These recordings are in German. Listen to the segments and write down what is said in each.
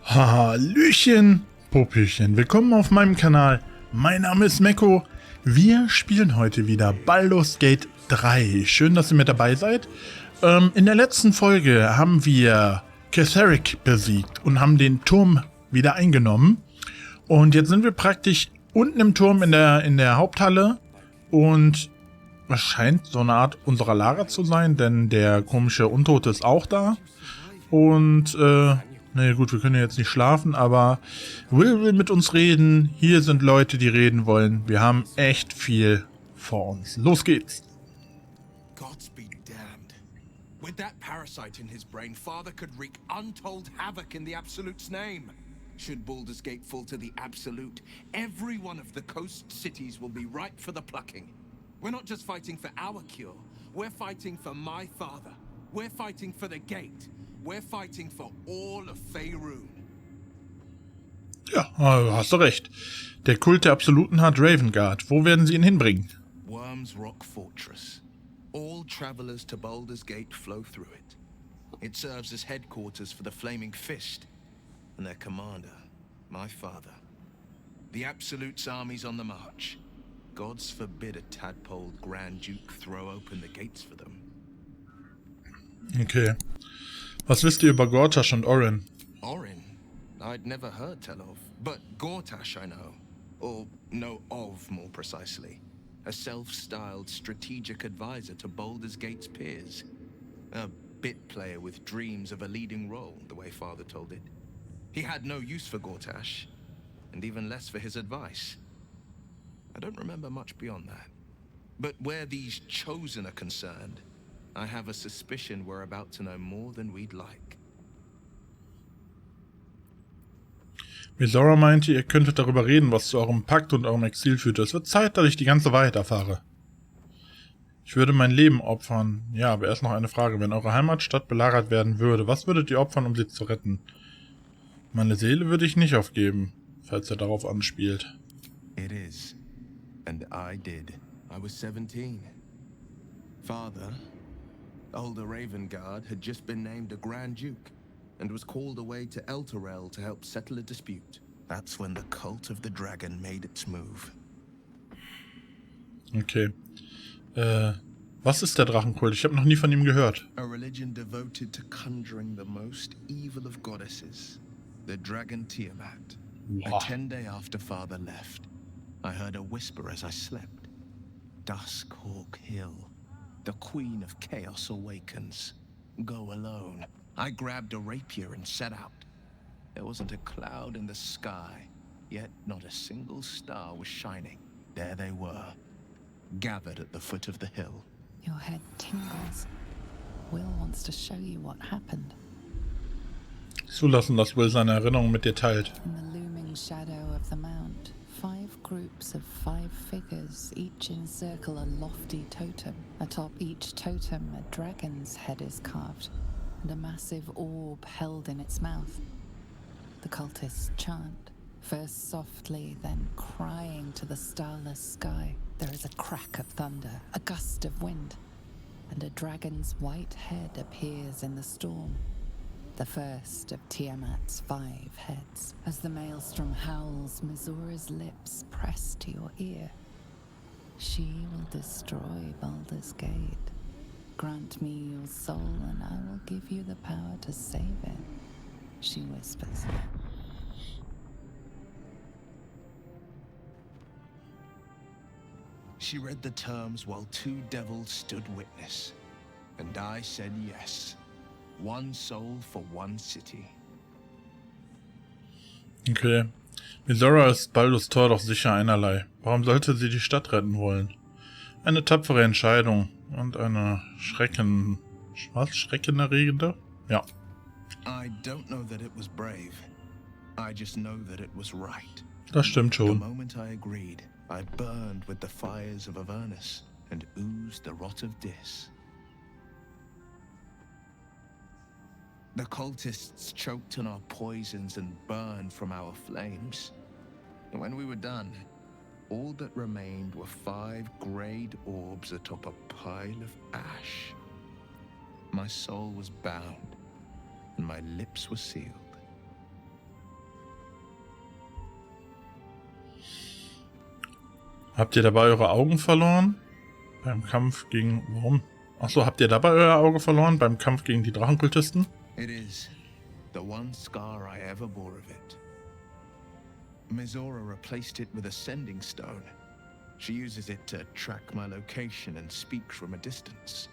Hallöchen, Popöchen, willkommen auf meinem Kanal. Mein Name ist Mekko. Wir spielen heute wieder Baldurs Gate 3. Schön, dass ihr mit dabei seid. In der letzten Folge haben wir Kehre besiegt und haben den Turm wieder eingenommen. Und jetzt sind wir praktisch unten im Turm in der Haupthalle. Und es scheint so eine Art unserer Lager zu sein, denn der komische Untote ist auch da. Und, naja gut, wir können ja jetzt nicht schlafen, aber will mit uns reden. Hier sind Leute, die reden wollen. Wir haben echt viel vor uns. Los geht's. Gods be damned. With that parasite in his brain, Father could wreak untold havoc in the Absolute's name. Should Baldurs Gate fall to the Absolute, every one of the coast cities will be ripe for the plucking. We're not just fighting for our cure, we're fighting for my father. We're fighting for the gate. We're fighting for all of Faerun. Ja, hast du recht. Der Kult der Absoluten hat Ravengard. Wo werden sie ihn hinbringen? Worm's Rock Fortress. All travelers to Baldur's Gate flow through it. It serves as headquarters for the Flaming Fist and their commander, my father. The Absolute's army's on the march. Gods forbid a tadpoled Grand Duke throw open the gates for them. Okay. Was wisst ihr über Gortash und Orin? Orin? I'd never heard tell of, but Gortash I know. Or know of, more precisely. A self-styled strategic advisor to Baldur's Gate's peers. A bit player with dreams of a leading role, the way Father told it. He had no use for Gortash, and even less for his advice. I don't remember much beyond that. But where these chosen are concerned, I have a suspicion we're about to know more than we'd like. Misora meinte, ihr könntet darüber reden, was zu eurem Pakt und eurem Exil führte. Es wird Zeit, dass ich die ganze Wahrheit erfahre. Ich würde mein Leben opfern. Ja, aber erst noch eine Frage. Wenn eure Heimatstadt belagert werden würde, was würdet ihr opfern, um sie zu retten? Meine Seele würde ich nicht aufgeben, falls er darauf anspielt. It is. And I did. I was 17. Father, older Ravengard, had just been named a Grand Duke and was called away to Elturel to help settle a dispute. That's when the cult of the dragon made its move. Okay. Was ist der Drachenkult? Ich habe noch nie von ihm gehört. A religion devoted to conjuring the most evil of goddesses, the dragon Tiamat. Wow. 10 days after Father left, I heard a whisper as I slept. Duskhawk Hill. The Queen of Chaos awakens. Go alone. I grabbed a rapier and set out. There wasn't a cloud in the sky, yet not a single star was shining. There they were, gathered at the foot of the hill. Your head tingles. Will wants to show you what happened. Zulassen, dass Will seine Erinnerungen mit dir teilt. In the looming shadow of the mount, 5 groups of 5 figures each encircle a lofty totem. Atop each totem, a dragon's head is carved, and a massive orb held in its mouth. The cultists chant, first softly, then crying to the starless sky. There is a crack of thunder, a gust of wind, and a dragon's white head appears in the storm. The first of Tiamat's 5 heads. As the maelstrom howls, Mizora's lips press to your ear. She will destroy Baldur's Gate. Grant me your soul and I will give you the power to save it, she whispers. She read the terms while 2 devils stood witness, and I said yes. 1 soul for 1 city. Okay. Misora ist Baldurs Tor doch sicher einerlei. Warum sollte sie die Stadt retten wollen? Eine tapfere Entscheidung und eine schreckenerregende? Ja. I don't know that it was brave. I just know that it was right. Das stimmt The schon. moment I agreed, I burned with the fires of Avernus and oozed the rot of Dis. The cultists choked on our poisons and burned from our flames. And when we were done, all that remained were 5 greyed orbs atop a pile of ash. My soul was bound, and my lips were sealed. Habt ihr dabei eure Augen verloren? Beim Kampf gegen... Warum? Achso, habt ihr dabei euer Auge verloren? Beim Kampf gegen die Drachenkultisten? It is the one scar I ever bore of it. Mizora replaced it with a sending stone. She uses it to track my location and speak from a distance.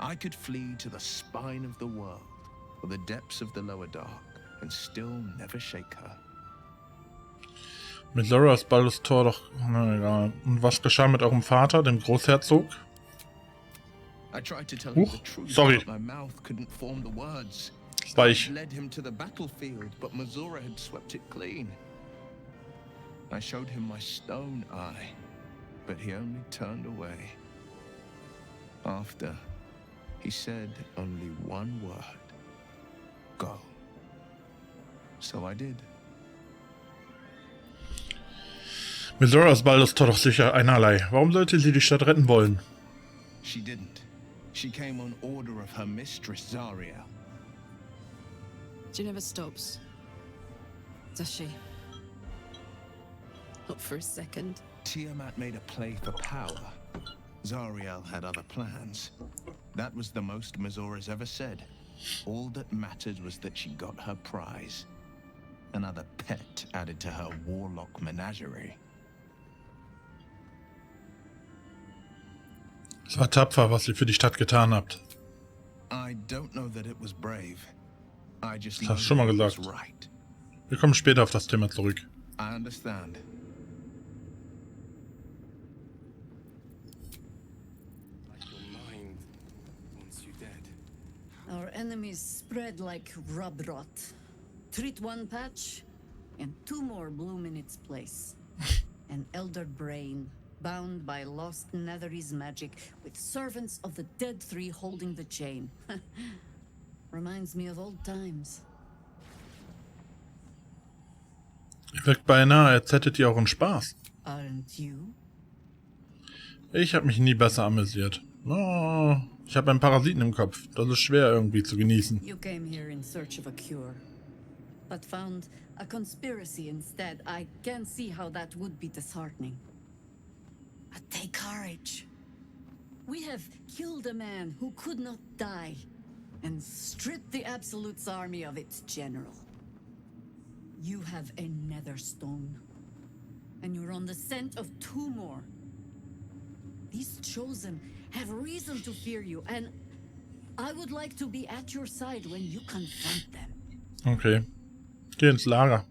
I could flee to the spine of the world, or the depths of the lower dark, and still never shake her. Mizora ist Baldurs Tor doch... Na egal. Und was geschah mit eurem Vater, dem Großherzog? I tried to tell him the truth, sorry. but my mouth couldn't form the words. War I ich. led him to the battlefield, but Mizora had swept it clean. I showed him my stone eye, but he only turned away. After, he said only one word. Go. So I did. Mizora ist Baldurs Tor doch sicher einerlei. Warum sollte sie die Stadt retten wollen? She didn't. She came on order of her mistress, Zariel. She never stops, does she? Not for a second. Tiamat made a play for power. Zariel had other plans. That was the most Mizora's ever said. All that mattered was that she got her prize. Another pet added to her warlock menagerie. Es war tapfer, was ihr für die Stadt getan habt. I don't know that it was brave. I just Das know hast du schon mal that it was gesagt. right. Wir kommen später auf das Thema zurück. I understand. Like your mind wants you dead. Our enemies spread like rub rot. Treat one patch, and two more bloom in its place. An elder brain, bound by lost Netherese magic, with servants of the Dead Three holding the chain. Reminds me of old times. Ihr wirkt beinahe, als hättet ihr auch einen Spaß. Aren't you? Ich habe mich nie besser amüsiert. Oh, ich habe einen Parasiten im Kopf. Das ist schwer irgendwie zu genießen. You came here in search of a cure, but found a conspiracy instead. I can see how that would be disheartening. But take courage. We have killed a man who could not die, and stripped the Absolute's army of its general. You have a nether stone, and you're on the scent of two more. These chosen have reason to fear you, and I would like to be at your side when you confront them. Okay. Geh ins Lager.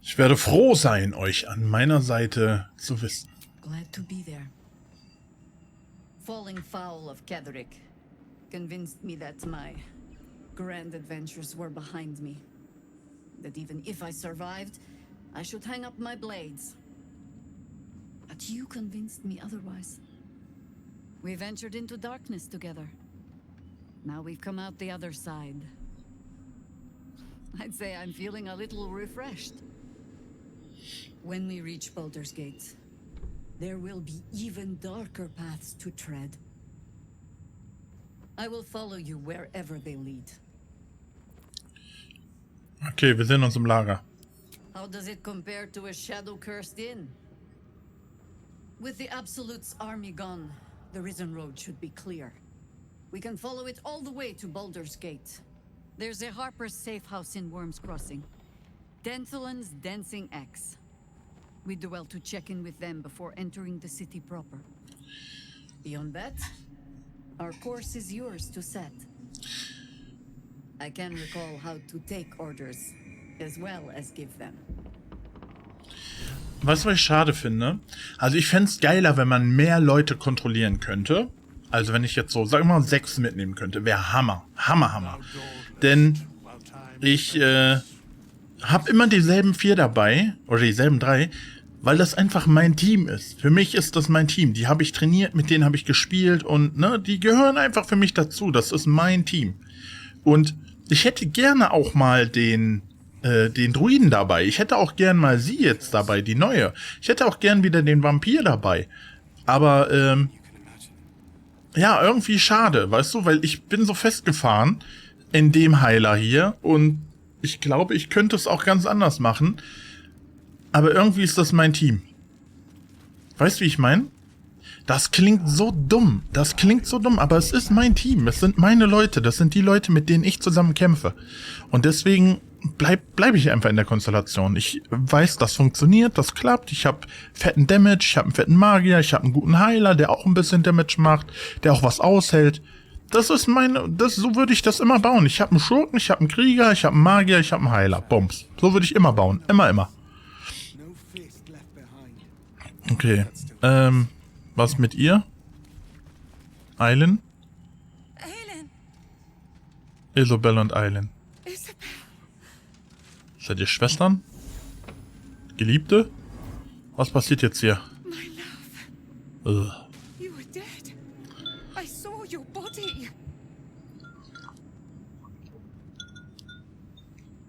Ich werde froh sein, euch an meiner Seite zu wissen. Glad to be there. Falling foul of Ketherick convinced me that my grand adventures were behind me. That even if I survived, I should hang up my blades. But you convinced me otherwise. We ventured into darkness together. Now we've come out the other side. I'd say I'm feeling a little refreshed. When we reach Baldurs Gate, there will be even darker paths to tread. I will follow you wherever they lead. Okay, wir sehen uns im Lager. How does it compare to a shadow-cursed inn? With the Absolute's army gone, the Risen Road should be clear. We can follow it all the way to Baldur's Gate. There's a Harper's safe house in Worm's Crossing. Denthalen's Dancing Axe. We'd do well to check in with them before entering the city proper. Beyond that, our course is yours to set. I can recall how to take orders, as well as give them. Weißt du, was ich schade finde? Also ich fände es geiler, wenn man mehr Leute kontrollieren könnte. Also wenn ich jetzt so, sag mal, 6 mitnehmen könnte. Wäre Hammer. Hammer. Denn ich habe immer dieselben 4 dabei, oder dieselben 3, weil das einfach mein Team ist. Für mich ist das mein Team. Die habe ich trainiert, mit denen habe ich gespielt und ne, die gehören einfach für mich dazu. Das ist mein Team. Und ich hätte gerne auch mal den Druiden dabei. Ich hätte auch gern mal sie jetzt dabei, die neue. Ich hätte auch gern wieder den Vampir dabei. Aber, ja, irgendwie schade, weißt du, weil ich bin so festgefahren in dem Heiler hier und ich glaube, ich könnte es auch ganz anders machen. Aber irgendwie ist das mein Team. Weißt du, wie ich meine? Das klingt so dumm. Das klingt so dumm, aber es ist mein Team. Es sind meine Leute. Das sind die Leute, mit denen ich zusammen kämpfe. Und deswegen bleib ich einfach in der Konstellation. Ich weiß, das funktioniert, das klappt. Ich habe fetten Damage, ich habe einen fetten Magier, ich habe einen guten Heiler, der auch ein bisschen Damage macht, der auch was aushält. So würde ich das immer bauen. Ich habe einen Schurken, ich habe einen Krieger, ich habe einen Magier, ich habe einen Heiler. Bums. So würde ich immer bauen. Immer. Okay. Was mit ihr? Eileen? Eileen! Isobel und Eileen. Isabel! Seid ihr Schwestern? Geliebte? Was passiert jetzt hier? My love. Ugh. You were dead. I saw your body.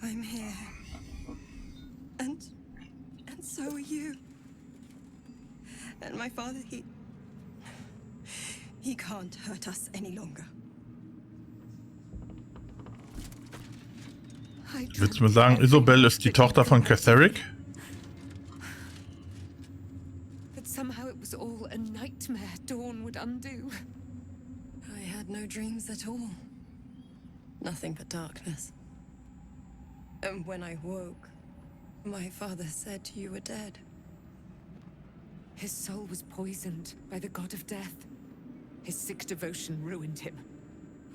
I'm here. And so are you. And my father, he can't hurt us any longer. Willst du mir sagen, Isobel ist die Tochter von Catherick? But somehow it was all a nightmare Dawn would undo. I had no dreams at all. Nothing but darkness. And when I woke, my father said you were dead. His soul was poisoned by the god of death. His sick devotion ruined him.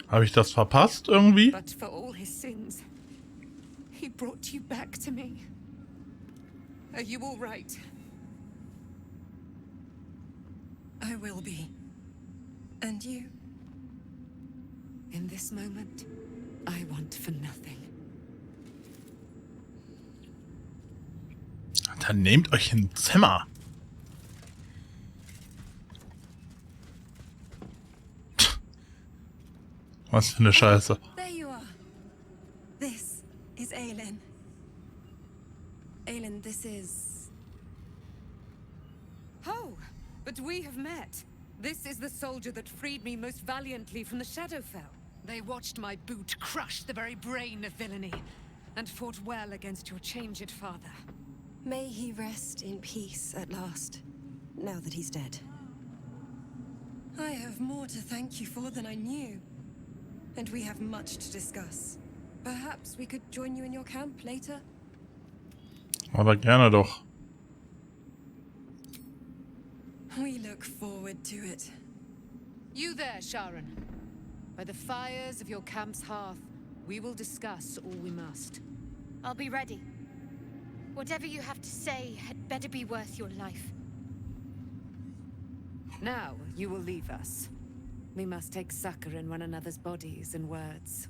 Habe ich das verpasst irgendwie? But for all his sins, he brought you back to me. Are you all right? I will be. And you? In this moment, I want for nothing. Dann nehmt euch ein Zimmer. Was für eine Scheiße. There you are. This is Aelin. Aelin, this is... Oh, but we have met. This is the soldier that freed me most valiantly from the Shadowfell. They watched my boot crush the very brain of villainy, and fought well against your changed father. May he rest in peace at last, now that he's dead. I have more to thank you for than I knew. And we have much to discuss. Perhaps we could join you in your camp later? Aber gerne doch. We look forward to it. You there, Sharon. By the fires of your camp's hearth, we will discuss all we must. I'll be ready. Whatever you have to say had better be worth your life. Now you will leave us. We must take succor in one another's bodies and words.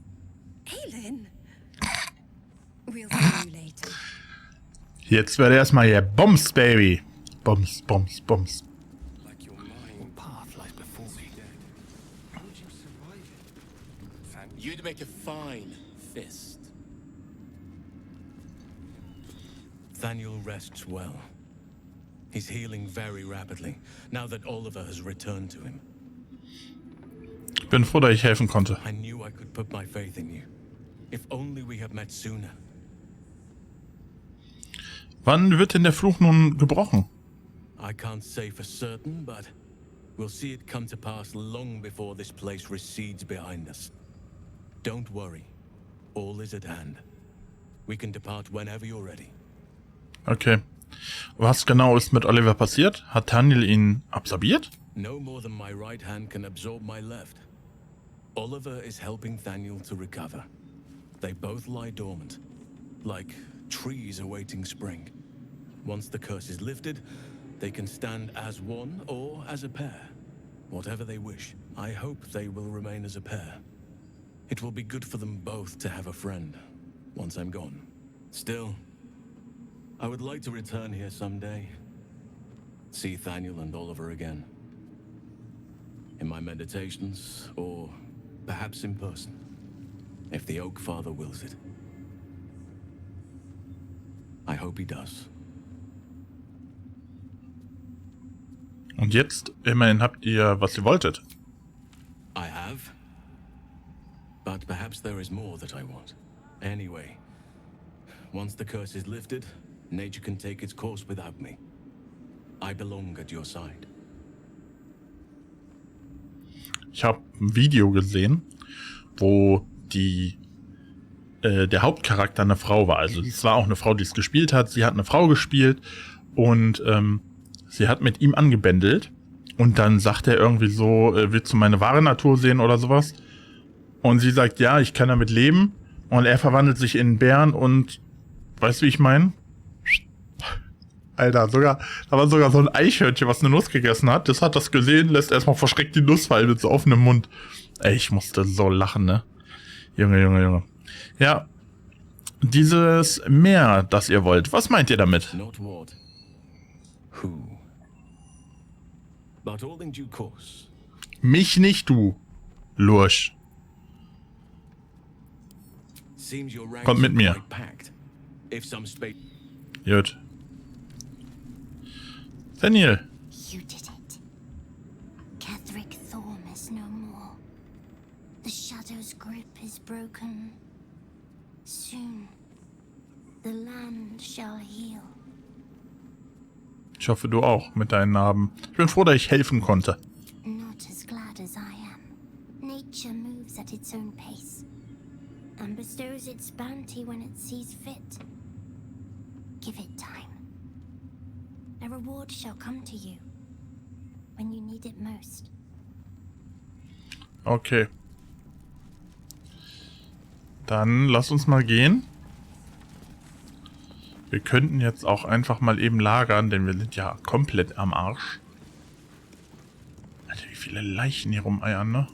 Aelin! We'll see you later. Jetzt wird erstmal hier Bums, Baby. Bums. Like your mind. Path lies before me. How would you survive it? You'd make a fine fist. Thaniel rests well. He's healing very rapidly, now that Oliver has returned to him. Ich bin froh, dass ich helfen konnte. I knew I could put my faith in you. If only we had met sooner. Wann wird denn der Fluch nun gebrochen? I can't say for certain, but we'll see it come to pass long before this place recedes behind us. Don't worry. All is at hand. We can depart whenever you're ready. Okay. Was genau ist mit Oliver passiert? Hat Thaniel ihn absorbiert? No more than my right hand can absorb my left. Oliver is helping Thaniel to recover. They both lie dormant, like trees awaiting spring. Once the curse is lifted, they can stand as one or as a pair. Whatever they wish, I hope they will remain as a pair. It will be good for them both to have a friend, once I'm gone. Still, I would like to return here someday. See Thaniel and Oliver again. In my meditations, or perhaps in person, if the Oak Father wills it. I hope he does. Und jetzt, immerhin habt ihr, was ihr wolltet. I have. But perhaps there is more that I want. Anyway, once the curse is lifted, nature can take its course without me. I belong at your side. Ich habe ein Video gesehen, wo der Hauptcharakter eine Frau war. Also es war auch eine Frau, die es gespielt hat. Sie hat eine Frau gespielt und sie hat mit ihm angebändelt. Und dann sagt er irgendwie so, willst du meine wahre Natur sehen oder sowas? Und sie sagt, ja, ich kann damit leben. Und er verwandelt sich in einen Bären und, weißt du, wie ich meine? Alter, da war sogar so ein Eichhörnchen, was eine Nuss gegessen hat. Das hat das gesehen, lässt erstmal verschreckt die Nuss fallen mit so offenem Mund. Ey, ich musste so lachen, ne? Junge. Ja, dieses Mehr, das ihr wollt, was meint ihr damit? Not what, who. But all in due course. Mich nicht, du Lurch. Seems your ranks Kommt mit are mir. quite packed. If some space. Gut. Daniel. You did it. Catherick Thorm is no more. The Shadow's grip is broken. Soon, the land shall heal. Ich hoffe, du auch mit deinen Narben. Ich bin froh, dass ich helfen konnte. Not as glad as I am. Nature moves at its own pace and bestows its bounty when it sees fit. Give it time. A reward shall come to you when you need it most. Okay. Dann lass uns mal gehen. Wir könnten jetzt auch einfach mal eben lagern, denn wir sind ja komplett am Arsch. Alter, wie viele Leichen hier rumeiern, ne?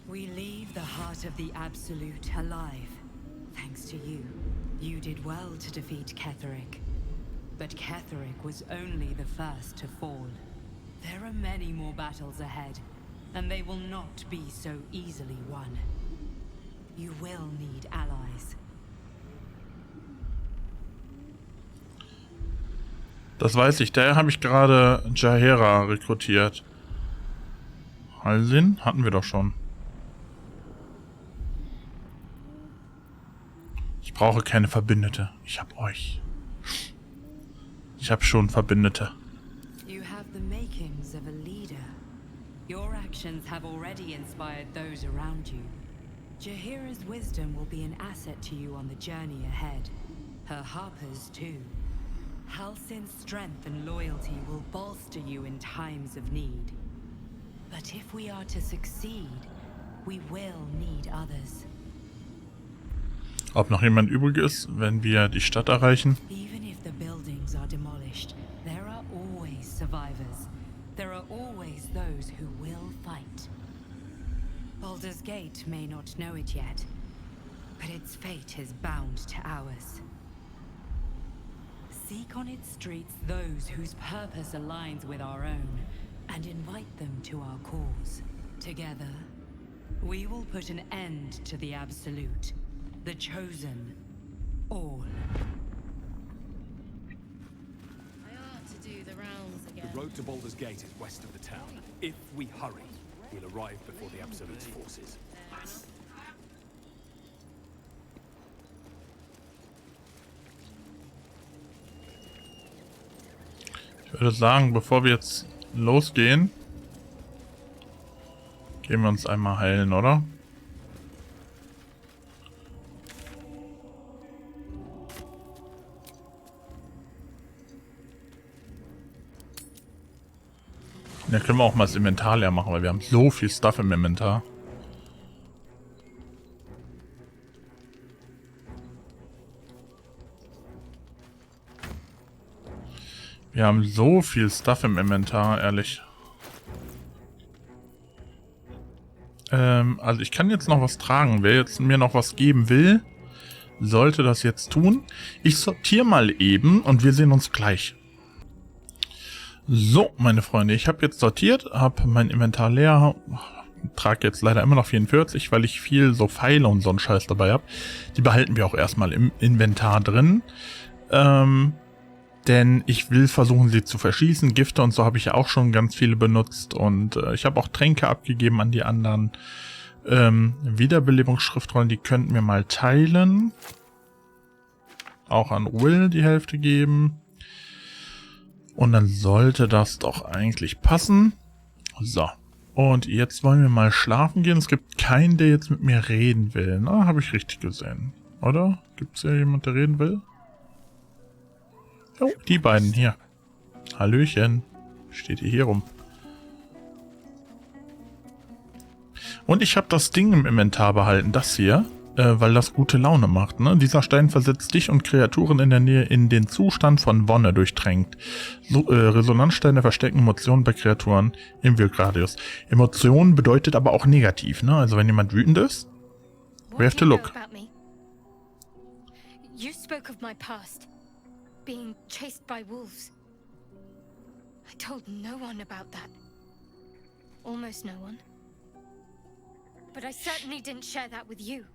We leave the heart of the Absolute alive. Thanks to you. You did well to defeat Catherick. But Catherick was only the first to fall. There are many more battles ahead, and they will not be so easily won. You will need allies. Das weiß ich. Daher habe ich gerade Jahera rekrutiert. Halsin hatten wir doch schon. Ich brauche keine Verbündete. Ich habe euch. Ich habe schon Verbündete. You have the makings of a leader. Your actions have already inspired those around you. Jahira's wisdom will be an asset to you on the journey ahead. Her harpers too. Halsin's strength and loyalty will bolster you in times of need. But if we are to succeed, we will need others. Ob noch jemand übrig ist, wenn wir die Stadt erreichen? Even if the buildings are demolished, there are always survivors. There are always those who will fight. Baldurs Gate may not know it yet, but its fate is bound to ours. Seek on its streets those whose purpose aligns with our own, and invite them to our cause. Together, we will put an end to the Absolute, the Chosen, all. I ought to do the rounds again. The road to Baldur's Gate is west of the town. If we hurry, we'll arrive before the Absolute's forces. Ich würde sagen, bevor wir jetzt losgehen, gehen wir uns einmal heilen, oder? Ja, können wir auch mal das Inventar leer machen, weil wir haben so viel Stuff im Inventar. Wir haben so viel Stuff im Inventar, ehrlich. Also ich kann jetzt noch was tragen. Wer jetzt mir noch was geben will, sollte das jetzt tun. Ich sortiere mal eben und wir sehen uns gleich. So, meine Freunde, ich habe jetzt sortiert, habe mein Inventar leer, trage jetzt leider immer noch 44, weil ich viel so Pfeile und so einen Scheiß dabei habe. Die behalten wir auch erstmal im Inventar drin, denn ich will versuchen, sie zu verschießen. Gifte und so habe ich ja auch schon ganz viele benutzt und ich habe auch Tränke abgegeben an die anderen. Wiederbelebungsschriftrollen, die könnten wir mal teilen. Auch an Will die Hälfte geben. Und dann sollte das doch eigentlich passen. So. Und jetzt wollen wir mal schlafen gehen. Es gibt keinen, der jetzt mit mir reden will. Na, habe ich richtig gesehen. Oder? Gibt es ja jemand, der reden will? Oh, die beiden hier. Hallöchen. Steht ihr hier rum. Und ich habe das Ding im Inventar behalten. Das hier. Weil das gute Laune macht. Ne? Dieser Stein versetzt dich und Kreaturen in der Nähe in den Zustand von Wonne durchdrängt. Resonanzsteine verstecken Emotionen bei Kreaturen im Wirkradius. Emotionen bedeutet aber auch negativ. Ne? Also wenn jemand wütend ist, we have to look. You spoke of my past, being chased by wolves. I told no one about that. Almost no one. But I certainly didn't share that with you.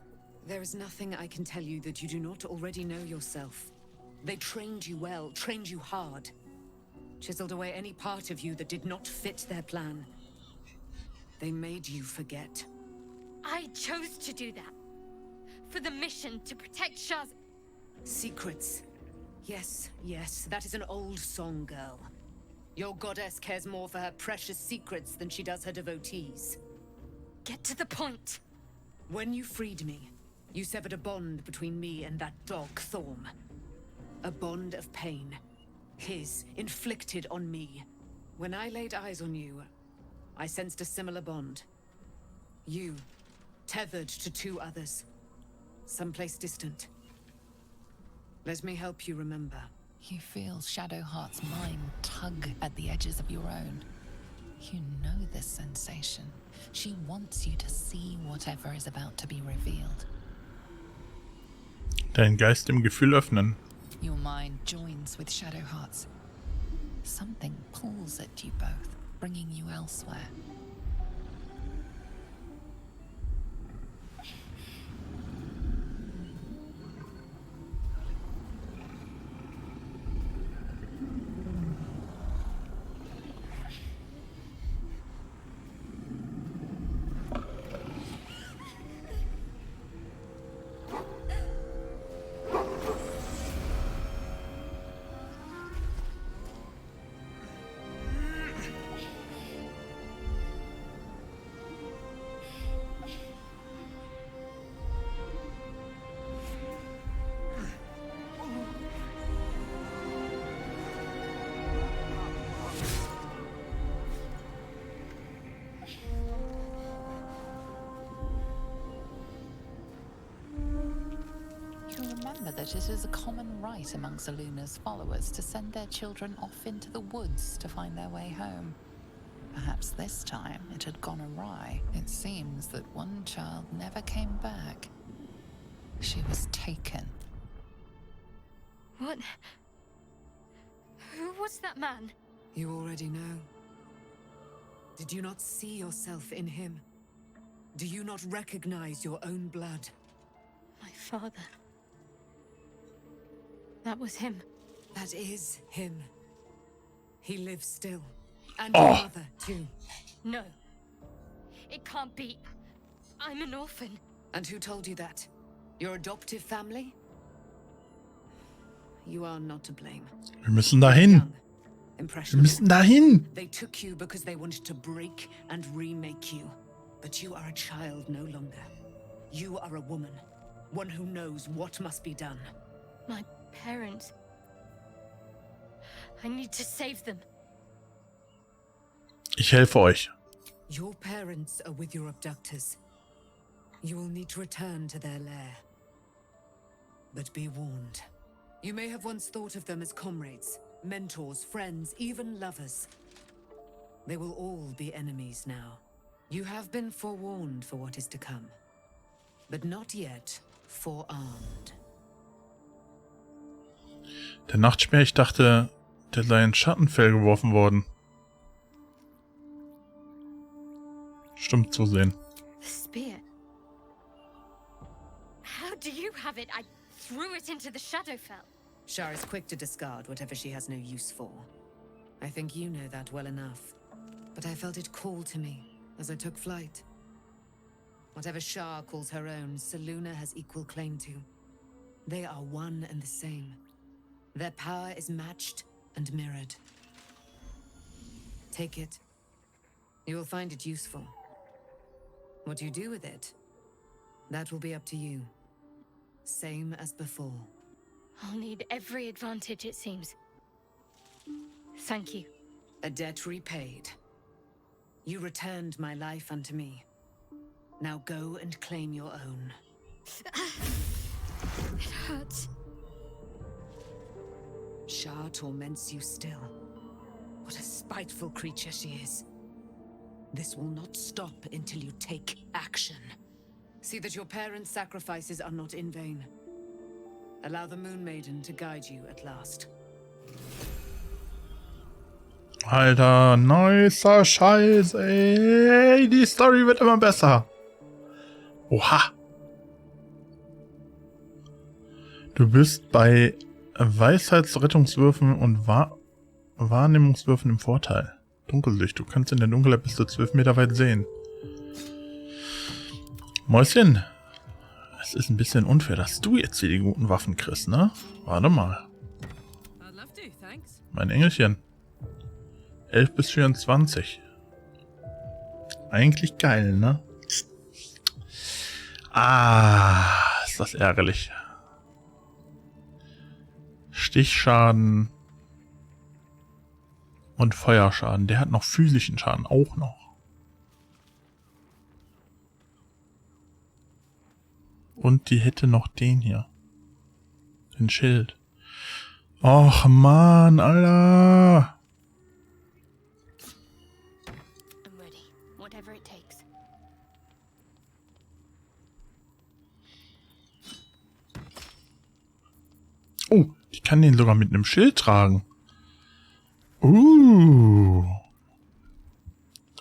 There is nothing I can tell you that you do not already know yourself. They trained you well, trained you hard. Chiseled away any part of you that did not fit their plan. They made you forget. I chose to do that. For the mission to protect Shaz. Secrets. Yes, yes, that is an old song, girl. Your goddess cares more for her precious secrets than she does her devotees. Get to the point. When you freed me, you severed a bond between me and that dog, Thorm. A bond of pain. His, inflicted on me. When I laid eyes on you, I sensed a similar bond. You, tethered to two others. Someplace distant. Let me help you remember. You feel Shadowheart's mind tug at the edges of your own. You know this sensation. She wants you to see whatever is about to be revealed. Dein Geist im Gefühl öffnen. Your mind joins with Shadowheart's. Something pulls at you both, bringing you elsewhere. Remember that it is a common right amongst Aluna's followers to send their children off into the woods to find their way home. Perhaps this time it had gone awry. It seems that one child never came back. She was taken. What? Who was that man? You already know. Did you not see yourself in him? Do you not recognize your own blood? My father. That was him. That is him. He lives still. And your mother, too. No. It can't be. I'm an orphan. And who told you that? Your adoptive family? You are not to blame. Wir müssen dahin. Wir müssen dahin. They took you because they wanted to break and remake you. But you are a child no longer. You are a woman. One who knows what must be done. My parents. I need to save them. Ich helfe euch. Your parents are with your abductors. You will need to return to their lair. But be warned. You may have once thought of them as comrades, mentors, friends, even lovers. They will all be enemies now. You have been forewarned for what is to come. But not yet forearmed. Der Nachtspeer, ich dachte, der sei in Schattenfell geworfen worden. Stimmt zu sehen. The spear. How do you have it? I threw it into the Shadowfell. Shar is quick to discard whatever she has no use for. I think you know that well enough. But I felt it call to me as I took flight. Whatever Shah calls her own, Selûne has equal claim to. They are one and the same. Their power is matched and mirrored. Take it. You will find it useful. What you do with it, that will be up to you. Same as before. I'll need every advantage, it seems. Thank you. A debt repaid. You returned my life unto me. Now go and claim your own. It hurts. Shah torments you still. What a spiteful creature she is. This will not stop until you take action. See that your parents' sacrifices are not in vain. Allow the Moon Maiden to guide you at last. Alter, nicer Scheiß, ey. Die Story wird immer besser. Oha. Du bist bei Weisheitsrettungswürfen und Wahrnehmungswürfen im Vorteil. Dunkelsicht. Du kannst in der Dunkelheit bis zu 12 Meter weit sehen. Mäuschen. Es ist ein bisschen unfair, dass du jetzt hier die guten Waffen kriegst, ne? Warte mal. Mein Engelchen. 11 bis 24. Eigentlich geil, ne? Ah, ist das ärgerlich. Stichschaden und Feuerschaden. Der hat noch physischen Schaden auch noch. Und die hätte noch den hier. Den Schild. Och man, Alter. I'm ready. Whatever it takes. Oh, ich kann den sogar mit einem Schild tragen.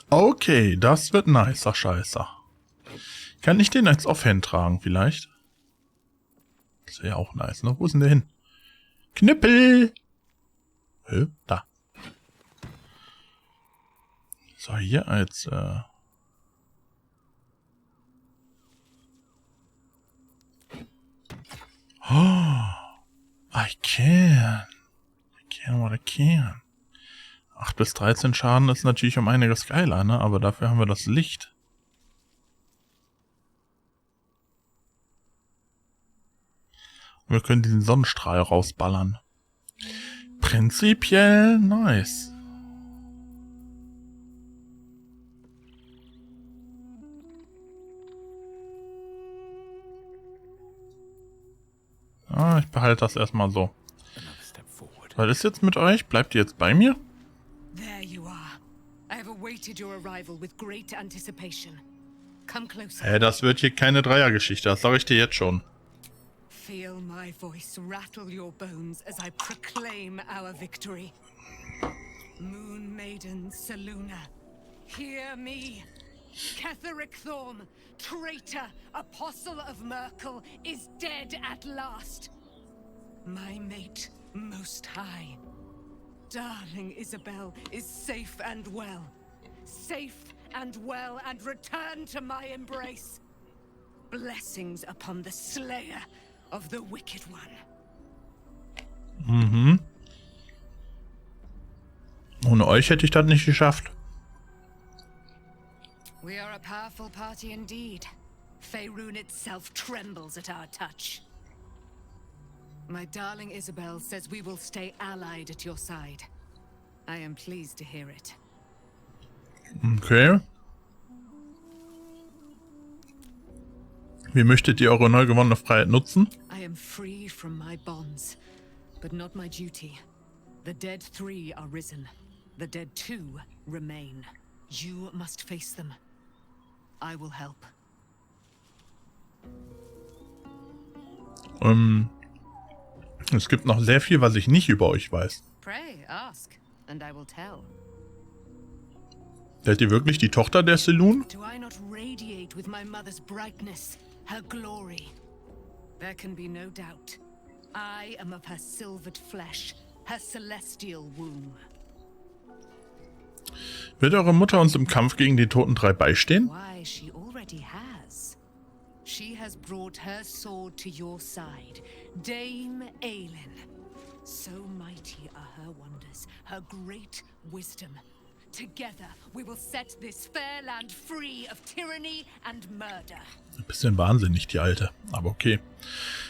Okay, das wird nicer Scheiße. Kann ich den als Offhand tragen vielleicht? Das wäre ja auch nice, ne? Wo ist denn der hin? Knüppel! Da. So, hier als, Oh, I can what I can. 8 bis 13 Schaden ist natürlich um einiges geiler, ne? Aber dafür haben wir das Licht. Und wir können diesen Sonnenstrahl rausballern. Prinzipiell nice. Ah, ich behalte das erstmal so. Was ist jetzt mit euch? Bleibt ihr jetzt bei mir? There you are. I have awaited your arrival with great anticipation. Come closer. Hey, das wird hier keine Dreiergeschichte, das sage ich dir jetzt schon. Feel my voice rattle your bones as I proclaim our victory. Moon Maiden Selûne, hear me. Ketheric Thorm, traitor, apostle of Merkel, is dead at last. My mate, most high. Darling Isabel is safe and well. Safe and well and returned to my embrace. Blessings upon the slayer of the wicked one. Mhm. Ohne euch hätte ich das nicht geschafft. We are a powerful party indeed. Faerun itself trembles at our touch. My darling Isabel says we will stay allied at your side. I am pleased to hear it. Okay. Wie möchtet ihr eure neu gewonnene Freiheit nutzen? I am free from my bonds, but not my duty. The dead 3 are risen. The dead 2 remain. You must face them. I will help. Es gibt noch sehr viel, was ich nicht über euch weiß. Pray, ask, and I will tell. Seid ihr wirklich die Tochter der Selûne? Do I not radiate with my mother's brightness, her glory? There can be no doubt. I am of her silvered flesh, her celestial womb. Wird eure Mutter uns im Kampf gegen die Toten 3 beistehen? Why, she already has. She has brought her sword to your side, Dame Aelin. So mighty are her wonders, her great wisdom. Together we will set this fair land free of tyranny and murder. Ein bisschen wahnsinnig, die Alte, aber okay.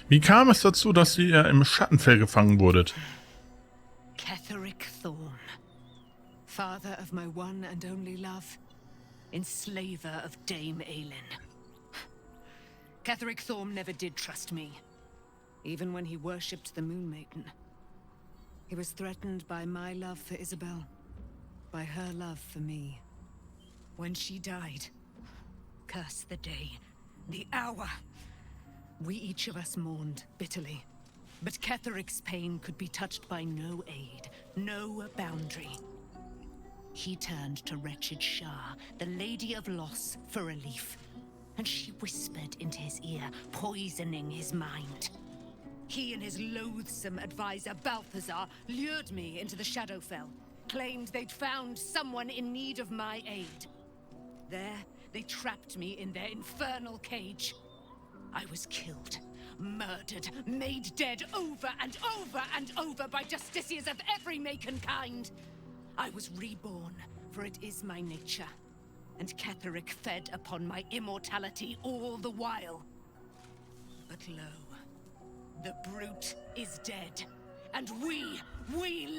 Wie kam es dazu, dass ihr im Schattenfell gefangen wurdet? Ketheric Thorm, father of my one and only love, enslaver of Dame Aelin. Ketheric Thorm never did trust me, even when he worshipped the Moon Maiden. He was threatened by my love for Isabel, by her love for me. When she died, curse the day, the hour. We each of us mourned bitterly, but Ketheric's pain could be touched by no aid, no boundary. He turned to wretched Shah, the Lady of Loss, for relief, and she whispered into his ear, poisoning his mind. He and his loathsome advisor, Balthazar, lured me into the Shadowfell, claimed they'd found someone in need of my aid. There, they trapped me in their infernal cage. I was killed, murdered, made dead over and over and over by justiciars of every make and kind. I was reborn, for it is my nature, and Ketheric fed upon my immortality all the while. But lo, the brute is dead, and we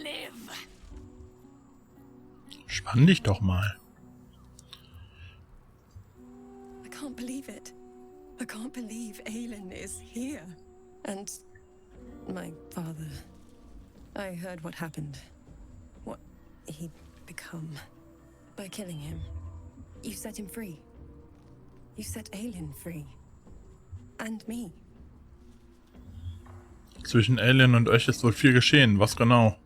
live! Spann dich doch mal. I can't believe it. I can't believe Aelin is here. And my father. I heard what happened. What he'd become. By killing him. You set him free. You set Aelin free. And me. Zwischen Aelin und euch ist wohl viel geschehen. Was genau?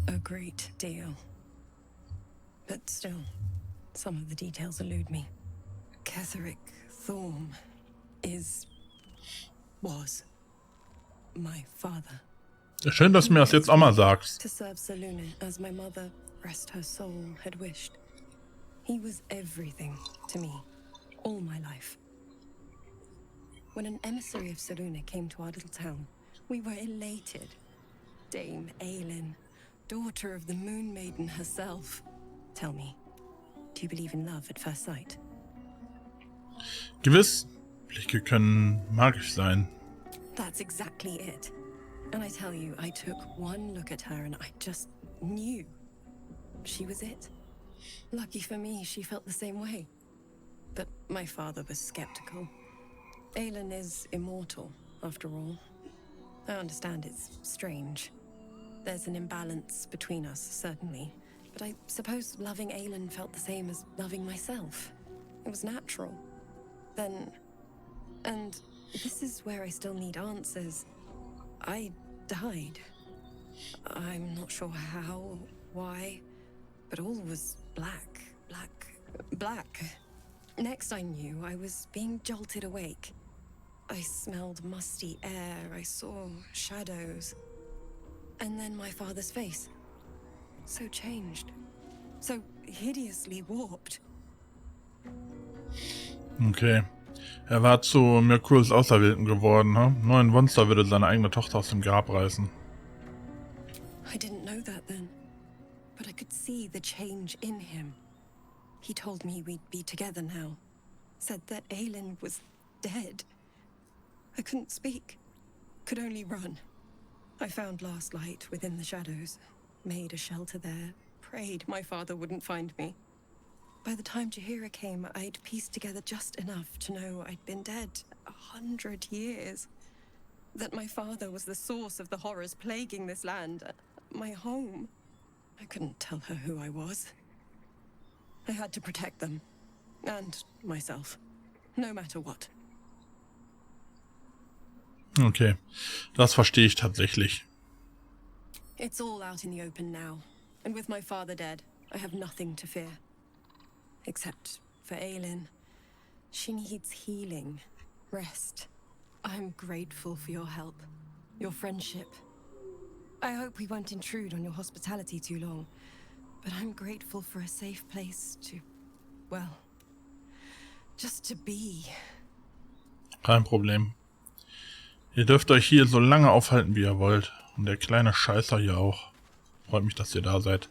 A great deal. But still, some of the details elude me. Ketheric Thorm was my father. Schön, dass du mir das jetzt auch mal sagst. To serve Selûne as my mother, rest her soul, had wished. He was everything to me, all my life. When an emissary of Selûne came to our little town, we were elated. Dame Aelin, daughter of the Moon Maiden herself. Tell me, do you believe in love at first sight? Gewiss, Blicke können magisch sein. That's exactly it. And I tell you, I took one look at her and I just knew. She was it. Lucky for me, she felt the same way. But my father was skeptical. Aelin is immortal, after all. I understand it's strange. There's an imbalance between us, certainly. But I suppose loving Aelin felt the same as loving myself. It was natural. Then... And this is where I still need answers. I died. I'm not sure how, why, but all was black. Next I knew, I was being jolted awake. I smelled musty air, I saw shadows. And then my father's face. So changed. So hideously warped. Okay. Er war zu Merkurs Auserwählten geworden, ne? Nur ein Monster würde seine eigene Tochter aus dem Grab reißen. I didn't know that then. But I could see the change in him. He told me we'd be together now. Said that Aelin was dead. I couldn't speak. Could only run. I found last light within the shadows. Made a shelter there. Prayed my father wouldn't find me. By the time Jaheira came, I'd pieced together just enough to know I'd been dead 100 years. That my father was the source of the horrors plaguing this land. My home. I couldn't tell her who I was. I had to protect them. And myself. No matter what. Okay, das verstehe ich tatsächlich. It's all out in the open now. And with my father dead, I have nothing to fear. Except for Aelin. She needs healing. Rest. I'm grateful for your help. Your friendship. I hope we won't intrude on your hospitality too long. But I'm grateful for a safe place to... well... Just to be. Kein Problem. Ihr dürft euch hier so lange aufhalten, wie ihr wollt. Und der kleine Scheißer hier auch. Freut mich, dass ihr da seid.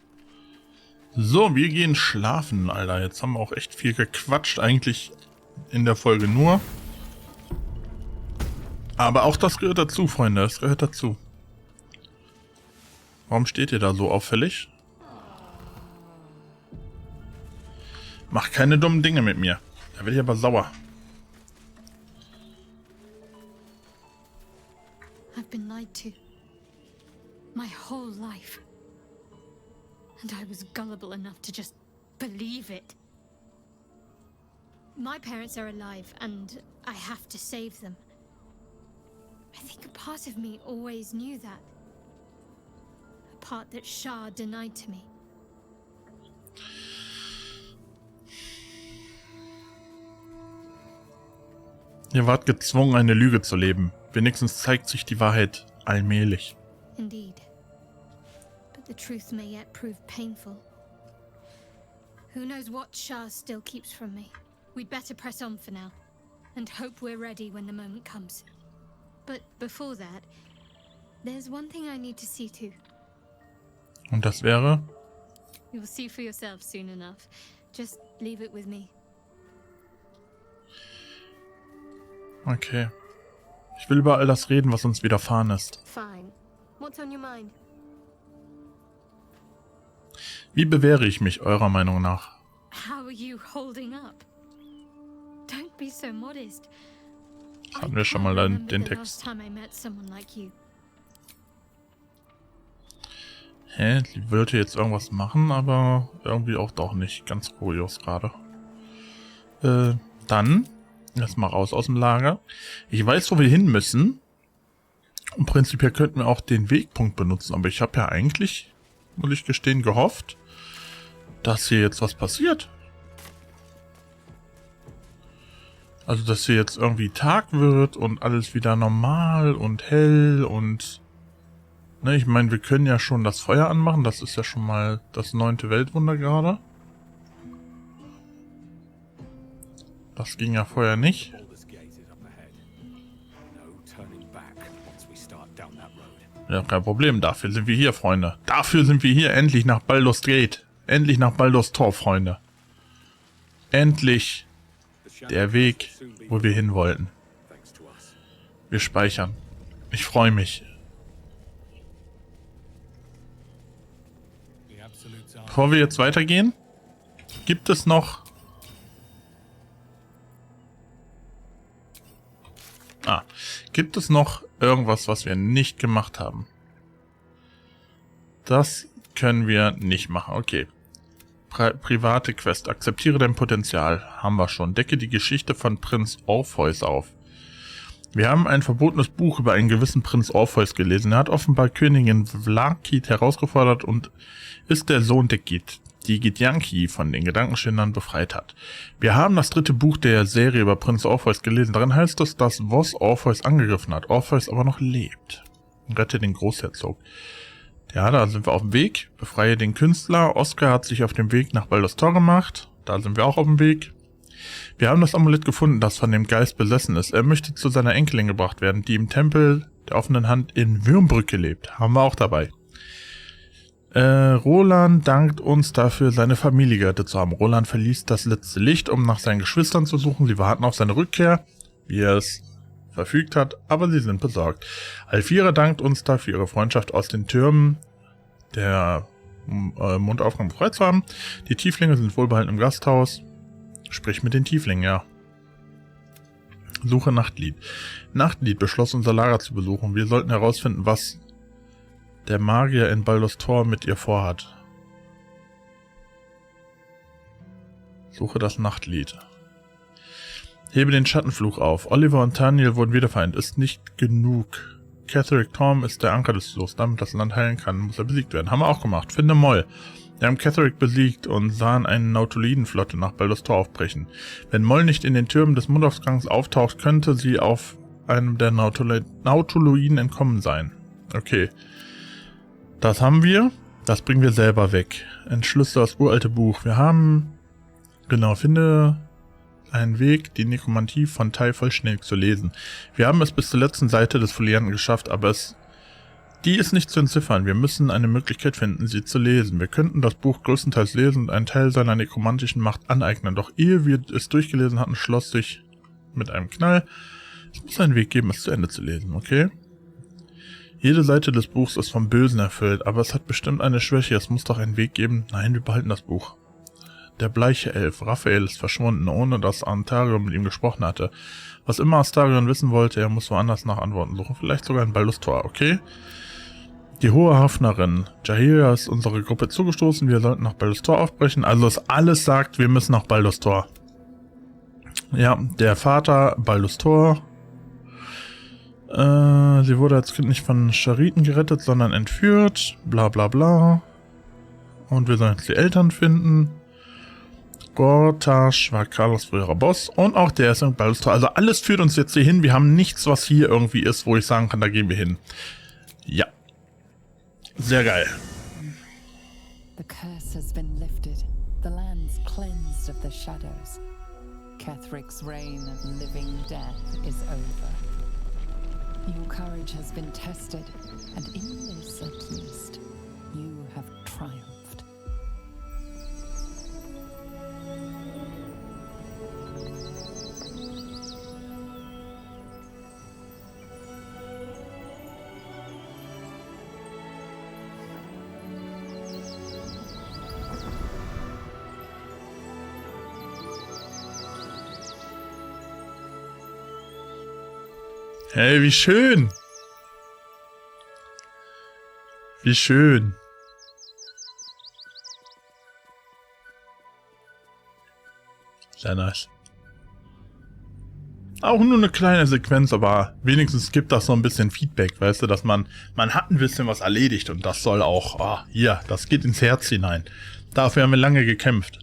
So, wir gehen schlafen, Alter. Jetzt haben wir auch echt viel gequatscht. Eigentlich in der Folge nur. Aber auch das gehört dazu, Freunde. Das gehört dazu. Warum steht ihr da so auffällig? Macht keine dummen Dinge mit mir. Da werde ich aber sauer. I've been lied to. My whole life. And I was gullible enough to just believe it. My parents are alive, and I have to save them. I think a part of me always knew that. A part that Shah denied to me. Ihr wart gezwungen, eine Lüge zu leben. Wenigstens zeigt sich die Wahrheit allmählich. Indeed. But the truth may yet prove painful. Who knows what Shah still keeps from me? We'd better press on for now, and hope we're ready when the moment comes. But before that, there's one thing I need to see to. Und das wäre? You'll see for yourself soon enough. Just leave it with me. Okay. Ich will über all das reden, was uns widerfahren ist. Fine. What's on your mind? Wie bewähre ich mich eurer Meinung nach? How are you holding up? Don't be so modest. Hatten wir schon mal den Text. Hä? Die wollte jetzt irgendwas machen, aber irgendwie auch doch nicht. Ganz kurios gerade. Dann erstmal raus aus dem Lager. Ich weiß, wo wir hin müssen. Und prinzipiell könnten wir auch den Wegpunkt benutzen. Aber ich habe ja eigentlich, muss ich gestehen, gehofft, dass hier jetzt was passiert. Also, dass hier jetzt irgendwie Tag wird und alles wieder normal und hell und... Ne, ich meine, wir können ja schon das Feuer anmachen. Das ist ja schon mal das 9. Weltwunder gerade. Das ging ja vorher nicht. Ja, kein Problem. Dafür sind wir hier, Freunde. Dafür sind wir hier. Endlich nach Baldurs Gate. Endlich nach Baldurs Tor, Freunde. Endlich der Weg, wo wir hin wollten. Wir speichern. Ich freue mich. Bevor wir jetzt weitergehen, gibt es noch... Gibt es noch irgendwas, was wir nicht gemacht haben? Das können wir nicht machen. Okay. Private Quest. Akzeptiere dein Potenzial. Haben wir schon. Decke die Geschichte von Prinz Orpheus auf. Wir haben ein verbotenes Buch über einen gewissen Prinz Orpheus gelesen. Er hat offenbar Königin Vlakith herausgefordert und ist der Sohn der die Githyanki von den Gedankenschindern befreit hat. Wir haben das 3. Buch der Serie über Prinz Orpheus gelesen. Darin heißt es, dass Voss Orpheus angegriffen hat, Orpheus aber noch lebt. Rette den Großherzog. Ja, da sind wir auf dem Weg. Befreie den Künstler. Oscar hat sich auf dem Weg nach Baldurs Tor gemacht. Da sind wir auch auf dem Weg. Wir haben das Amulett gefunden, das von dem Geist besessen ist. Er möchte zu seiner Enkelin gebracht werden, die im Tempel der offenen Hand in Würmbrücke lebt. Haben wir auch dabei. Roland dankt uns dafür, seine Familie gerettet zu haben. Roland verließ das letzte Licht, um nach seinen Geschwistern zu suchen. Sie warten auf seine Rückkehr, wie er es verfügt hat, aber sie sind besorgt. Alfira dankt uns dafür, ihre Freundschaft aus den Türmen der Mundaufgang befreit zu haben. Die Tieflinge sind wohlbehalten im Gasthaus. Sprich mit den Tieflingen, ja. Suche Nachtlied. Nachtlied beschloss, unser Lager zu besuchen. Wir sollten herausfinden, was der Magier in Baldurs Tor mit ihr vorhat. Suche das Nachtlied. Hebe den Schattenfluch auf. Oliver und Daniel wurden wiedervereint. Ist nicht genug. Catherick Torm ist der Anker des Fluchs. Damit das Land heilen kann, muss er besiegt werden. Haben wir auch gemacht. Finde Moll. Wir haben Catherick besiegt und sahen eine Nautoloidenflotte nach Baldurs Tor aufbrechen. Wenn Moll nicht in den Türmen des Mundaufgangs auftaucht, könnte sie auf einem der Nautoloiden entkommen sein. Okay. Das haben wir. Das bringen wir selber weg. Entschlüsse das uralte Buch. Wir haben... Genau, finde einen Weg, die Nekromantie von Teil vollständig zu lesen. Wir haben es bis zur letzten Seite des Folianten geschafft, aber die ist nicht zu entziffern. Wir müssen eine Möglichkeit finden, sie zu lesen. Wir könnten das Buch größtenteils lesen und einen Teil seiner nekromantischen Macht aneignen. Doch ehe wir es durchgelesen hatten, schloss sich mit einem Knall. Es muss einen Weg geben, es zu Ende zu lesen, okay? Jede Seite des Buchs ist vom Bösen erfüllt, aber es hat bestimmt eine Schwäche. Es muss doch einen Weg geben. Nein, wir behalten das Buch. Der bleiche Elf, Raphael, ist verschwunden, ohne dass Antarion mit ihm gesprochen hatte. Was immer Astarion wissen wollte, er muss woanders nach Antworten suchen. Vielleicht sogar in Baldurs Tor, okay? Die hohe Hafnerin. Jahira ist unsere Gruppe zugestoßen. Wir sollten nach Baldurs Tor aufbrechen. Also es alles sagt, wir müssen nach Baldurs Tor. Ja, der Vater, Baldurs Tor. Sie wurde als Kind nicht von Chariten gerettet, sondern entführt. Bla bla bla. Und wir sollen jetzt die Eltern finden. Gortash war Carlos früherer Boss und auch der ist in Baldurs Tor. Also alles führt uns jetzt hier hin. Wir haben nichts, was hier irgendwie ist, wo ich sagen kann, da gehen wir hin. Ja. Sehr geil. The curse has been lifted. The land's cleansed of the shadows. Kethric's reign of living death is over. Your courage has been tested, and in this at least, you have triumphed. Hey, wie schön! Wie schön! Sehr nice. Auch nur eine kleine Sequenz, aber wenigstens gibt das so ein bisschen Feedback, weißt du, dass man hat ein bisschen was erledigt und das soll auch, hier, das geht ins Herz hinein. Dafür haben wir lange gekämpft.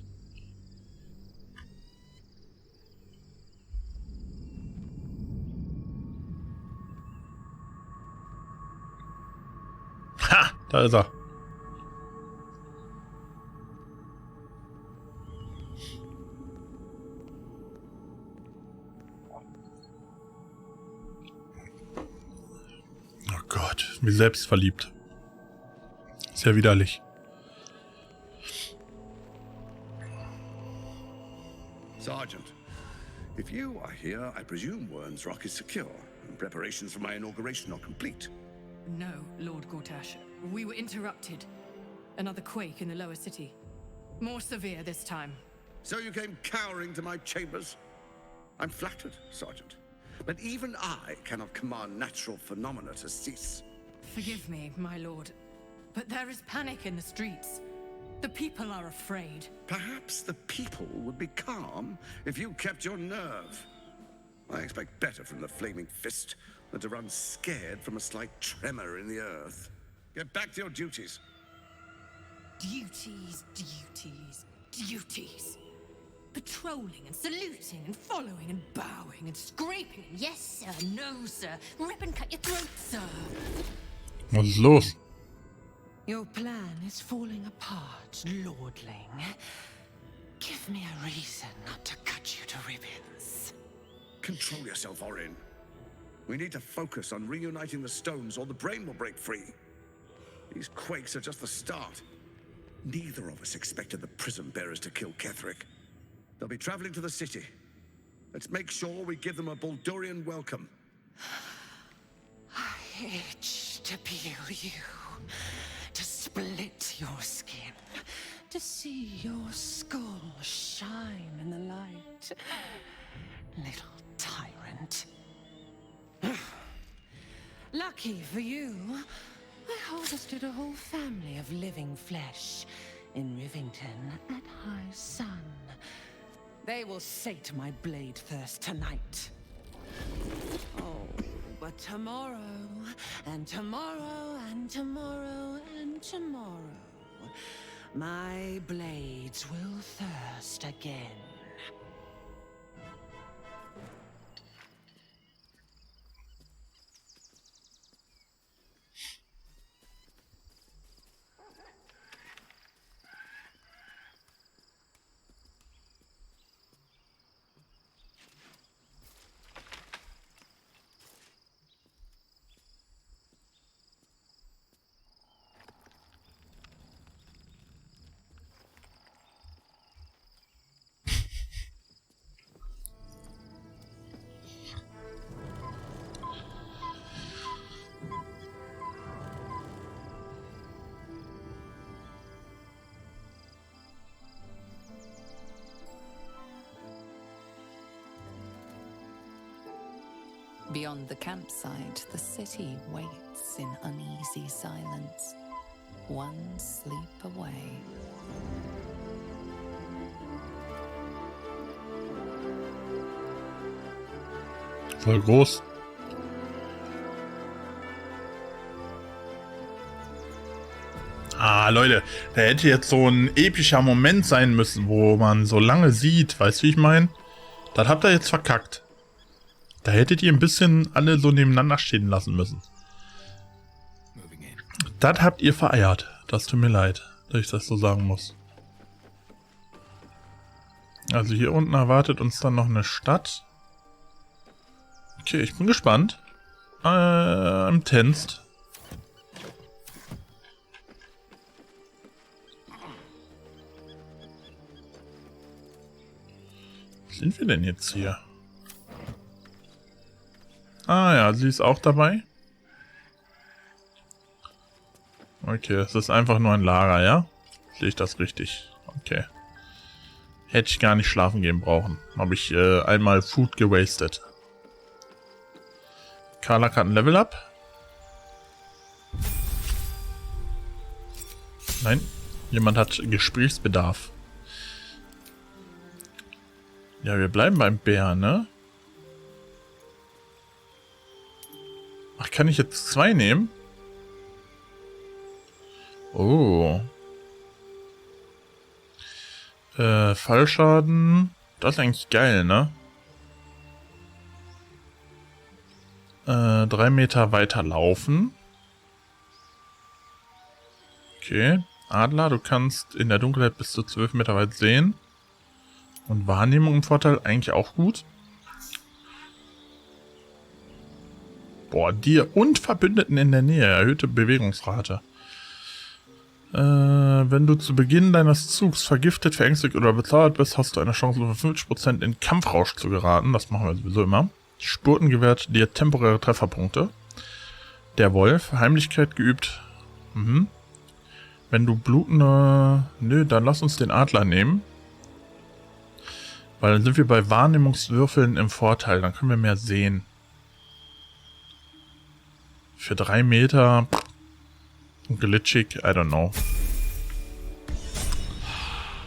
Ha, da ist er. Oh Gott, wie selbstverliebt. Sehr widerlich. Sergeant, if you are here, I presume Wern's Rock is secure, and preparations for my inauguration are complete. No, Lord Gortash. We were interrupted. Another quake in the lower city. More severe this time. So you came cowering to my chambers? I'm flattered, Sergeant. But even I cannot command natural phenomena to cease. Forgive me, my lord. But there is panic in the streets. The people are afraid. Perhaps the people would be calm if you kept your nerve. I expect better from the Flaming Fist than to run scared from a slight tremor in the earth. Get back to your duties. Duties, duties, duties. Patrolling and saluting and following and bowing and scraping. Yes, sir. No, sir. Rip and cut your throat, sir. Was ist los? Your plan is falling apart, lordling. Give me a reason not to cut you to ribbons. Control yourself, Orin. We need to focus on reuniting the stones or the brain will break free. These quakes are just the start. Neither of us expected the prison bearers to kill Ketheric. They'll be traveling to the city. Let's make sure we give them a Baldurian welcome. I itch to peel you, to split your skin, to see your skull shine in the light. Little tyrant. Lucky for you, I harvested a whole family of living flesh in Rivington at high sun. They will sate my blade thirst tonight. Oh, but tomorrow, and tomorrow, and tomorrow, and tomorrow, my blades will thirst again. Beyond the campsite, the city waits in uneasy silence, one sleep away. Voll groß. Ah, Leute, da hätte jetzt so ein epischer Moment sein müssen, wo man so lange sieht. Weißt du, wie ich meine? Das habt ihr jetzt verkackt. Da hättet ihr ein bisschen alle so nebeneinander stehen lassen müssen. Das habt ihr vereiert. Das tut mir leid, dass ich das so sagen muss. Also hier unten erwartet uns dann noch eine Stadt. Okay, ich bin gespannt. Im Tenst. Was sind wir denn jetzt hier? Ah ja, sie ist auch dabei. Okay, es ist einfach nur ein Lager, ja? Sehe ich das richtig? Okay. Hätte ich gar nicht schlafen gehen brauchen. Habe ich einmal Food gewastet. Carla hat ein Level Up. Nein, jemand hat Gesprächsbedarf. Ja, wir bleiben beim Bär, ne? Ach, kann ich jetzt 2 nehmen? Oh. Fallschaden. Das ist eigentlich geil, ne? 3 Meter weiter laufen. Okay. Adler, du kannst in der Dunkelheit bis zu 12 Meter weit sehen. Und Wahrnehmung im Vorteil eigentlich auch gut. Boah, dir und Verbündeten in der Nähe. Erhöhte Bewegungsrate. Wenn du zu Beginn deines Zugs vergiftet, verängstigt oder bezaubert bist, hast du eine Chance von 50% in Kampfrausch zu geraten. Das machen wir sowieso immer. Spurten gewährt dir temporäre Trefferpunkte. Der Wolf, Heimlichkeit geübt. Mhm. Wenn du blutende... Nö, dann lass uns den Adler nehmen. Weil dann sind wir bei Wahrnehmungswürfeln im Vorteil. Dann können wir mehr sehen. Für 3 Meter... Glitchig, I don't know.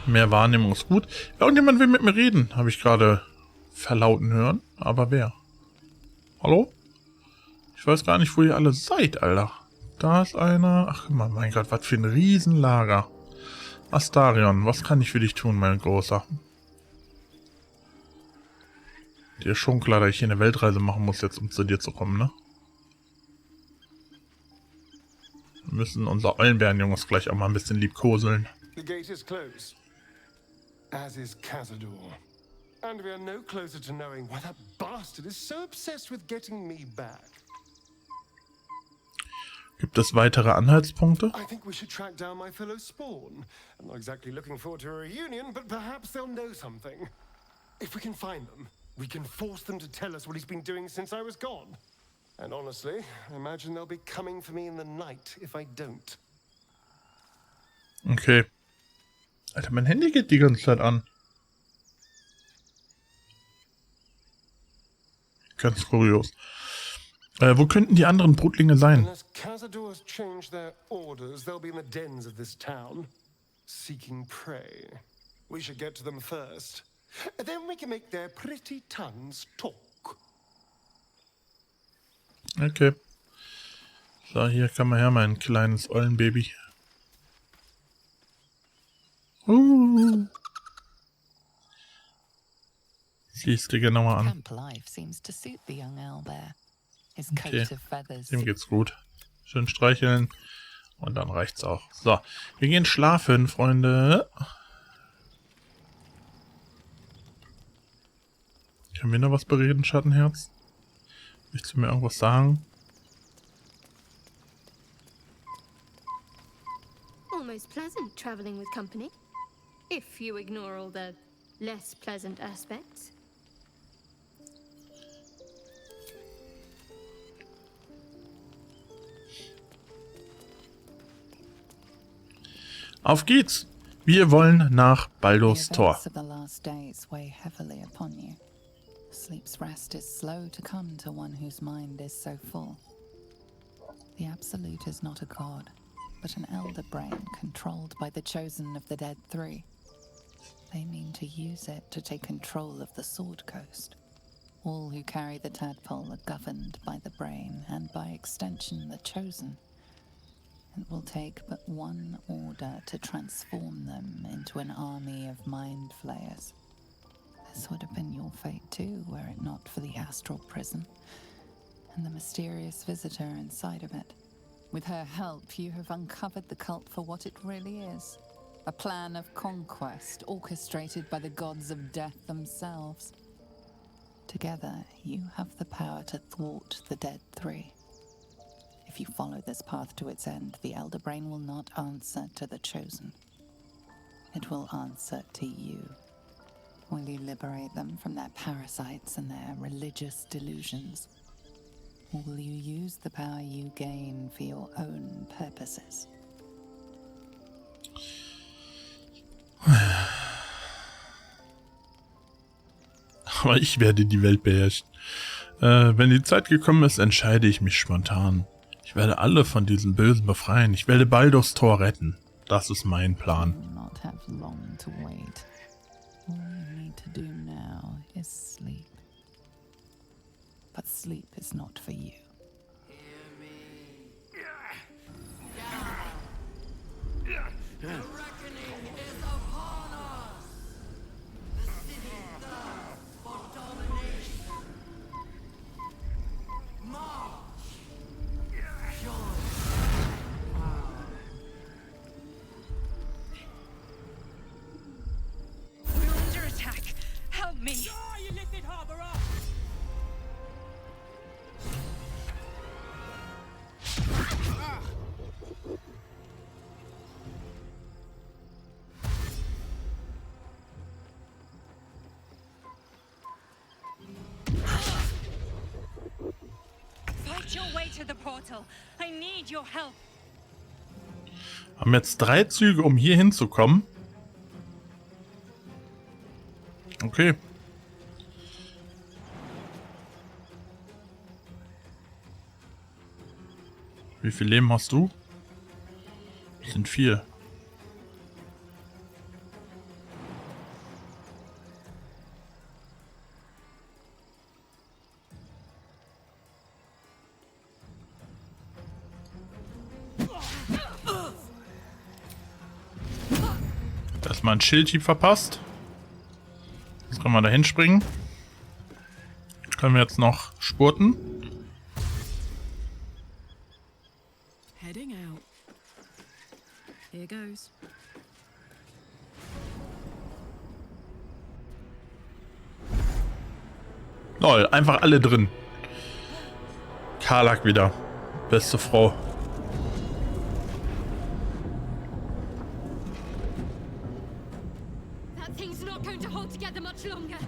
Mehr Wahrnehmung ist gut. Irgendjemand will mit mir reden, habe ich gerade verlauten hören. Aber wer? Hallo? Ich weiß gar nicht, wo ihr alle seid, Alter. Da ist einer. Ach, mein Gott, was für ein Riesenlager. Astarion, was kann ich für dich tun, mein Großer? Dir ist schon klar, dass ich hier eine Weltreise machen muss, jetzt um zu dir zu kommen, ne? Wir müssen unser Eulenbärenjunges gleich auch mal ein bisschen liebkoseln. The gate is closed, as is Cazador. And we are no closer to knowing why that bastard is so obsessed with getting me back. Gibt es weitere Anhaltspunkte? I think we should track down my fellow Spawn. I'm not exactly looking forward to a reunion, but perhaps they'll know something. If we can find them, we can force them to tell us what he's been doing since I was gone. And honestly, I imagine they'll be coming for me in the night if I don't. Okay. Alter, mein Handy geht die ganze Zeit an. Ganz kurios. Wo könnten die anderen Brutlinge sein? Unless Cazador's changed their orders, they'll be in the dens of this town, seeking prey. We should get to them first. Then we can make their pretty tongues talk. Okay. So, hier kann man her, mein kleines Eulenbaby. Siehst du genauer an. Okay, dem geht's gut. Schön streicheln. Und dann reicht's auch. So, wir gehen schlafen, Freunde. Können wir noch was bereden, Schattenherz? Willst du mir irgendwas sagen? Almost pleasant traveling with company, if you ignore all the less pleasant aspects. Auf geht's! Wir wollen nach Baldurs Tor. Sleep's rest is slow to come to one whose mind is so full. The Absolute is not a god, but an elder brain controlled by the chosen of the Dead Three. They mean to use it to take control of the Sword Coast. All who carry the tadpole are governed by the brain, and by extension the chosen. It will take but one order to transform them into an army of mind flayers. This would have been your fate too, were it not for the astral prison and the mysterious visitor inside of it. With her help, you have uncovered the cult for what it really is. A plan of conquest orchestrated by the gods of death themselves. Together, you have the power to thwart the Dead Three. If you follow this path to its end, the Elder Brain will not answer to the Chosen. It will answer to you. Will you liberate them from their parasites and their religious delusions? Or will you use the power you gain for your own purposes? Aber ich werde die Welt beherrschen. Wenn die Zeit gekommen ist, entscheide ich mich spontan. Ich werde alle von diesem Bösen befreien. Ich werde Baldurs Tor retten. Das ist mein Plan. Not have long to wait. All you need to do now is sleep. But sleep is not for you. The reckoning is upon us! The city thirsts for domination. March! Join! We're under attack! Help me! You lifted harbor up! Fight your way to the portal. I need your help. Haben jetzt 3 Züge, um hier hinzukommen. Okay. Wie viel Leben hast du? Das sind 4. Erstmal ein Schildhieb verpasst. Jetzt können wir da hinspringen. Können wir jetzt noch spurten. Heading out. Here goes. Lol, einfach alle drin. Karlak wieder. Beste Frau. That thing's not going to hold together much longer.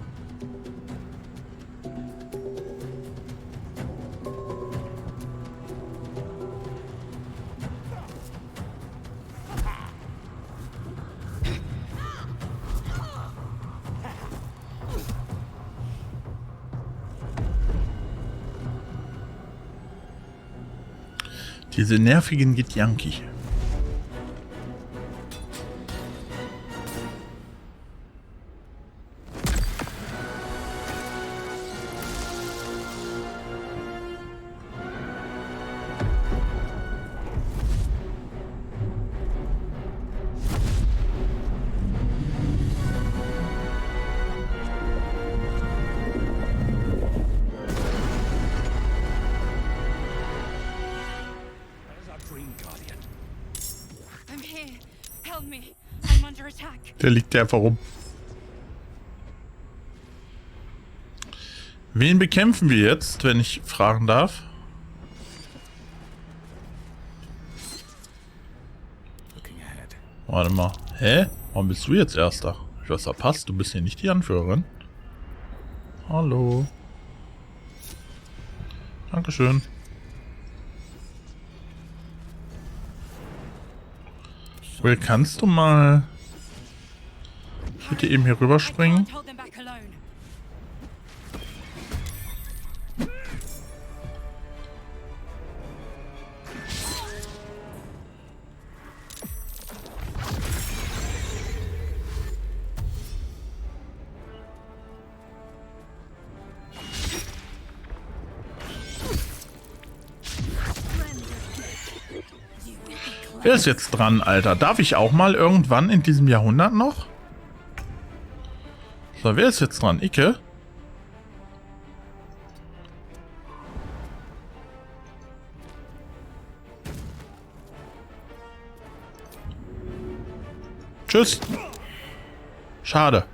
Diese nervigen Gitjanki. Der liegt einfach rum. Wen bekämpfen wir jetzt, wenn ich fragen darf? Warte mal. Hä? Warum bist du jetzt Erster? Ich was verpasst? Du bist hier nicht die Anführerin. Hallo. Dankeschön. Will, kannst du mal bitte eben hier rüberspringen? Wer ist jetzt dran, Alter? Darf ich auch mal irgendwann in diesem Jahrhundert noch? So, wer ist jetzt dran? Icke? Tschüss. Schade.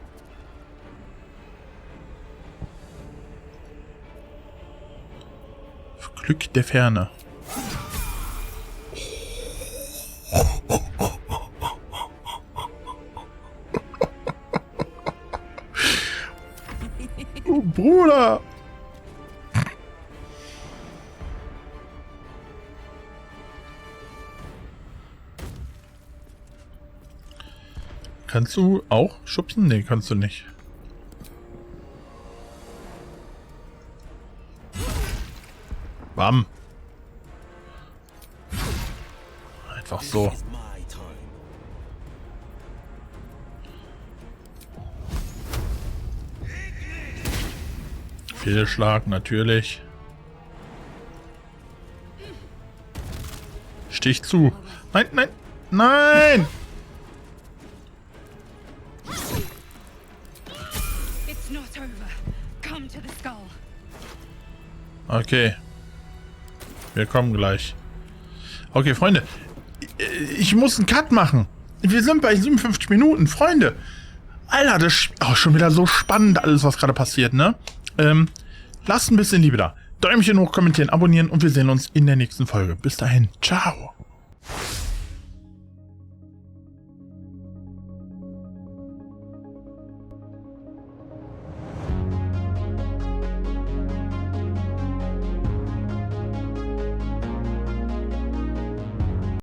Glück der Ferne. Oh, Bruder. Kannst du auch schubsen? Nee, kannst du nicht. Bam. Einfach so. Fehlschlag, natürlich. Stich zu. Nein, nein, nein! Okay. Wir kommen gleich. Okay, Freunde. Ich muss einen Cut machen. Wir sind bei 57 Minuten. Freunde. Alter, das ist auch schon wieder so spannend, alles, was gerade passiert, ne? Lasst ein bisschen Liebe da. Däumchen hoch, kommentieren, abonnieren und wir sehen uns in der nächsten Folge. Bis dahin. Ciao.